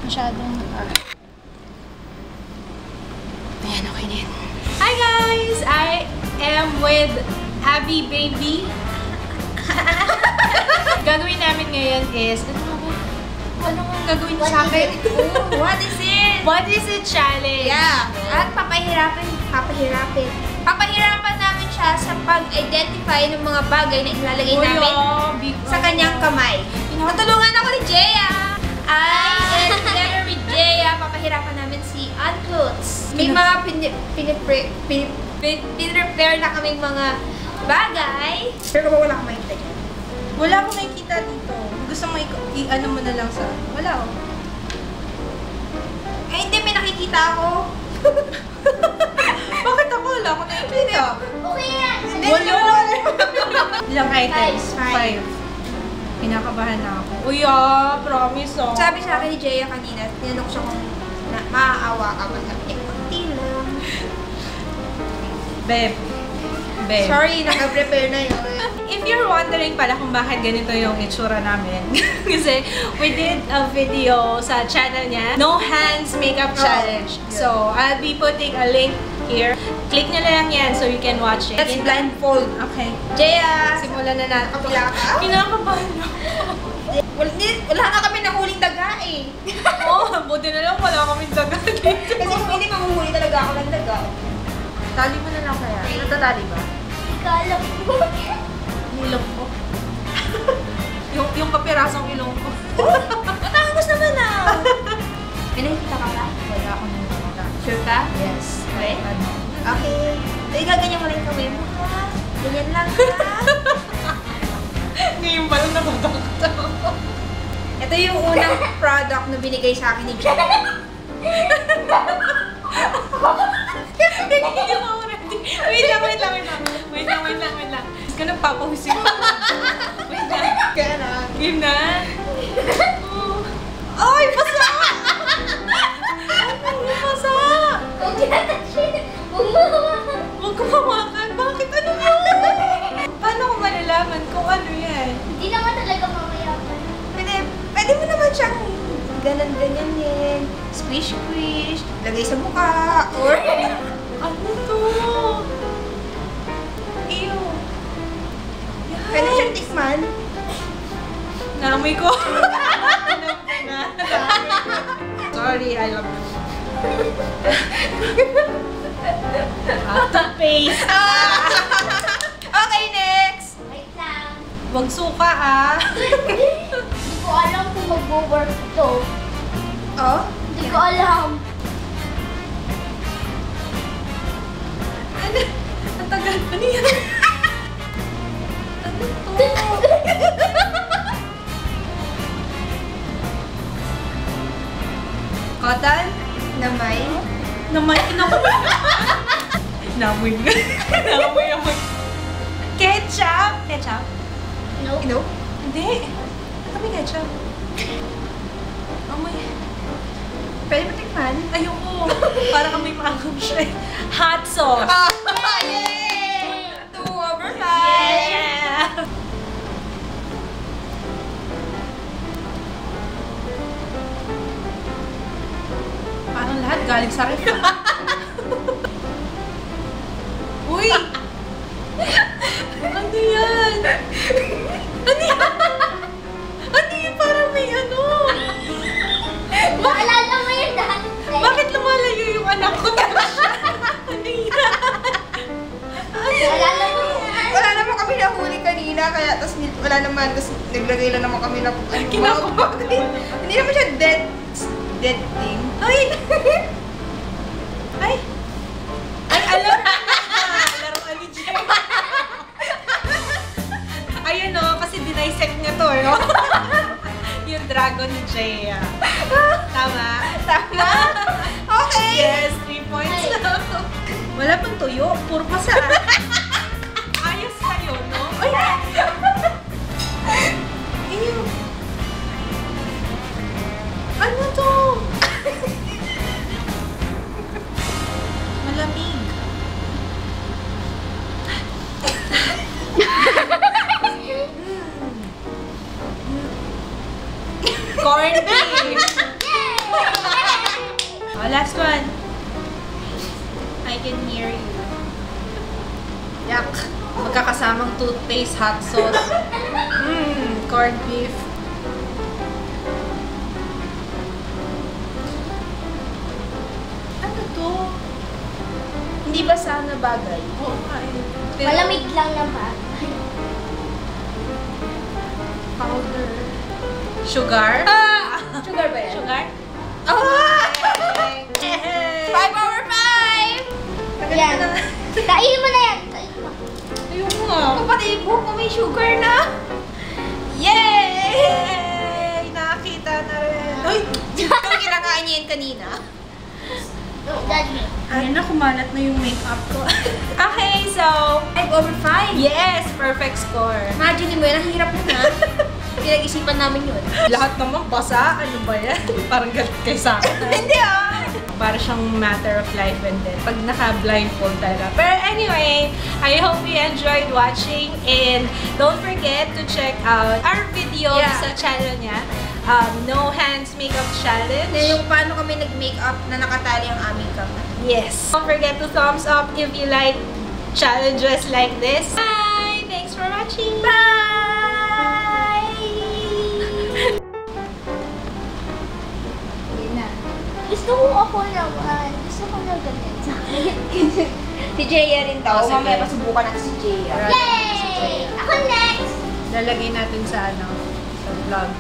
Masyadong ayan, okay na yun. Hi guys! I am with Abby Baby. Gagawin namin ngayon is, ano gagawin mo sa akin? What is it? What is it challenge? Yeah. At papahirapan namin siya sa pag-identify ng mga bagay na ilalagay namin sa kanyang kamay. Natulungan ako ni Jaya. I am together with Jaya. Papahirapan namin si Unclothes. May mga pinrepare na kaming mga bagay. Pero wala akong makikita dyan. Wala akong nakikita dito. Gusto mo i-ano mo na lang sa... Wala oh. Eh, hindi. May nakikita ako. Bakit ako? Wala akong nakikita. Okay yan. Wala. Ilang items? 5. Kinakabahan na ako. Uy promise oh. Sabi sa akin ni Jaya kanina, tinanong siya kung maaawa ka ba. Sabi niya, kunti lang. Beb. Sorry, naka-prepare na yun. If you're wondering pala kung bakit ganito yung itsura namin, kasi we did a video sa channel niya, No Hands Makeup Challenge. So, I'll be putting a link here. Click nyo lang yan so you can watch it. That's blindfold. Okay. Jaya, Simulan na natin. kapila ka? Kinakabahan ako. Wala na kami nahuling daga eh. Buti na lang wala kaming daga dito. Kasi kung hindi, mahuhuli talaga ako ng daga. Tali mo na lang kaya. Natatali ba? Ikalam ko. Ilong ko. yung kapirasong ilong ko. Matangos naman ah. May nakikita ka ba? Wala akong nakikita. Sure ka? Yes. Okay. Ano? Okay. So, igaganyan mo lang yung kamay mo ha. Ganyan lang ha. Ngayon ba lang natatakot ako? Ito yung unang product na binigay sa akin ni Jay. Hindi ako ready. Wait lang. Ka nagpapahusin mo. Wait lang. Kaya na. Game na. Ay, basa! Basa! Huwag Huwag ko hawakan. Bakit? Ano ba? Paano ko malalaman kung ano yan? Hindi naman talaga mamayapan. Pwede mo naman siyang ganyan-ganyanin. Squish-squish. Lagay sa mukha. Or... Ano to? Ew. Pwede siyang tikman. Naamoy ko. Sorry, I love you. Out of face. Okay, next. Wait lang. Huwag suka ah. Hindi ko alam kung mag-work ito. Oh? Hindi ko alam. Ano? Ang tagal. Ano yan? Ano to? Cotton? Na may? Naman, inamoy. Namoy nga. Namoy. Ketchup? Ketchup? Nope. Nope. Hindi. Kami ketchup. Amoy. Pwede mo tikman? Ayoko. Para kami maangam siya. Hot sauce. Yay! 2/5! Yeah! Parang lahat galing sa ref. Uy! Ano yan? Ano yan? Ano yan? Parang may ano? Maalala mo yun dati. Bakit lumalayo yung anak ko? Ano yan? Maalala mo yan. Wala naman kami nahuli kanina, kaya tas wala naman, tas naglagay lang naman kami na Kinakabahan. Hindi naman siya dead thing. Ay! Ay! Ay, alam na! Laruan ni Jay. Ayun o, kasi dinisect niya to, no? Yung dragon ni Jay. Tama? Tama? Okay! Yes, 3 points lang. Wala pang tuyo, puro pasa. Ayos kayo, no? Ay! Ew! Ano to? Malamig. Corn beef. Last one. I can hear you. Yak. Magkakasamang toothpaste, hot sauce. Corned beef. Ano to? Hindi ba sana bagay? Oo nga eh. Pero Malamig lang naman. powder. Sugar? Sugar ba yan? Sugar? Ah! Yay! 5 over 5! Yan. Kainin mo na yan. Kainin mo. Ayun nga. Kapatid mo, may sugar na! Yay! Yay! Nakakita na rin. Uy! Ito kinakain niya yun kanina. Daddy. Ayun na, kumalat na yung makeup ko. Okay, so 5 over 5? yes! Perfect score. Imagine mo yun, ang hirap na. Pinag-isipan namin yun. Lahat naman basa. Ano ba yan? Parang galit kayo sa akin. Hindi ah! Para siyang matter of life and death. Pag naka-blindfold talaga. Pero anyway, I hope you enjoyed watching and don't forget to check out our video sa channel niya. No Hands Makeup Challenge. Then yung paano kami nag-makeup na nakatali ang aming kamay. Yes. Don't forget to thumbs up if you like challenges like this. Bye! Thanks for watching! Bye! Gusto ko ako naman. Gusto ko na ganyan sa akin. Si Jaya rin daw. Oh, sige. Mamaya pasubukan natin si Jaya. Yay! Ako next! Lalagay natin sa sa vlog.